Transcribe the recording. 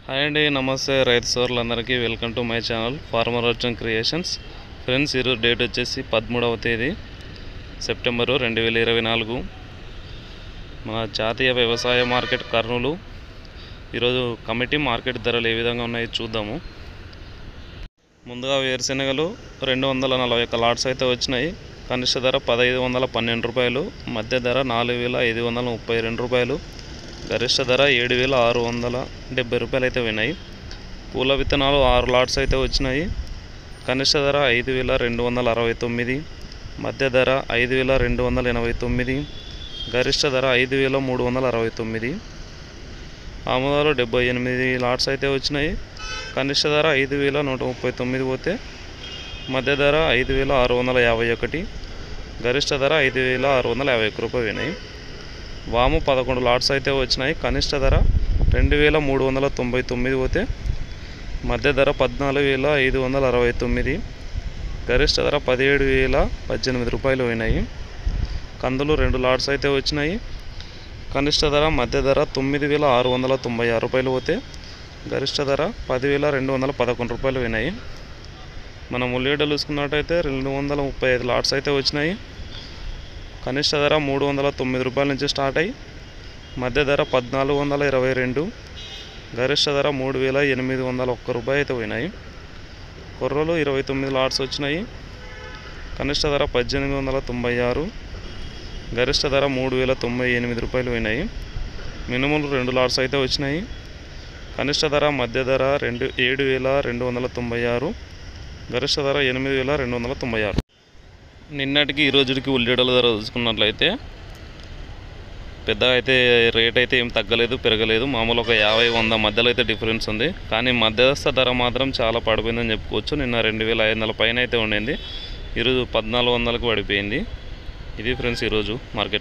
Hi అండి, నమస్తే రైతు సోదరులందరికీ. Welcome to my channel farmer Arjun creations. Friends, ఈరోజు డేట్ వచ్చేసి 13వ తేదీ సెప్టెంబరు 2024. మన జాతీయ వ్యవసాయ మార్కెట్ కర్నూలు. ఈరోజు కమిటీ మార్కెట్ ధరలు ఏ విధంగా ఉన్నాయో చూద్దాము. ముందుగా వేరుశెనగలు 241 లాట్స్ అయితే వచ్చినాయి. కనిష్ట ధర 1512 రూపాయలు, మధ్య ధర 4532 రూపాయలు, గరిష్ట ధర 7670 రూపాయలు అయితే విన్నాయి. పూల విత్తనాలు 6 లాట్స్ అయితే వచ్చినాయి. కనిష్ట ధర 5269, మధ్య ధర 5289, గరిష్ట ధర 5369. ఆముదాలు 78 లాట్స్ అయితే వచ్చినాయి. కనిష్ట ధర 5139 పోతే మధ్య ధర 5651, గరిష్ట ధర 5651 రూపాయలు విన్నాయి. వాము 11 లాట్స్ అయితే వచ్చినాయి. కనిష్ట ధర 2399 పోతే మధ్య ధర 14569, గరిష్ట ధర 17018 రూపాయలు పోయినాయి. కందులు 2 లాట్స్ అయితే వచ్చినాయి. కనిష్ట ధర మధ్య ధర 9696 రూపాయలు పోతే గరిష్ట ధర 10211 రూపాయలు పోయినాయి. మనం ఉల్లిగడ్డలు చూసుకున్నట్టయితే 235 లాట్స్ అయితే వచ్చినాయి. కనిష్ట ధర 309 రూపాయల నుంచి స్టార్ట్ అయ్యి మధ్య ధర 1422, గరిష్ట ధర 3801 రూపాయలు అయితే పోయినాయి. కొర్రలు 29 లాట్స్ వచ్చినాయి. కనిష్ట ధర 1896, గరిష్ట ధర 3098 రూపాయలు పోయినాయి. మినుములు 2 లాట్స్ అయితే వచ్చినాయి. కనిష్ట ధర మధ్య ధర 7296, గరిష్ట ధర 8296. నిన్నటికి ఈ రోజుకి ఉల్లిగడ్డల ధర చూసుకున్నట్లయితే పెద్దగా అయితే రేట్ అయితే ఏం తగ్గలేదు, పెరగలేదు. మామూలు ఒక 50-100 మధ్యలో అయితే డిఫరెన్స్ ఉంది. కానీ మధ్యస్థ ధర మాత్రం చాలా పడిపోయిందని చెప్పుకోవచ్చు. నిన్న 2500 పైన అయితే ఉండింది, ఈరోజు 1400కు పడిపోయింది. ఇది ఫ్రెండ్స్ ఈరోజు మార్కెట్.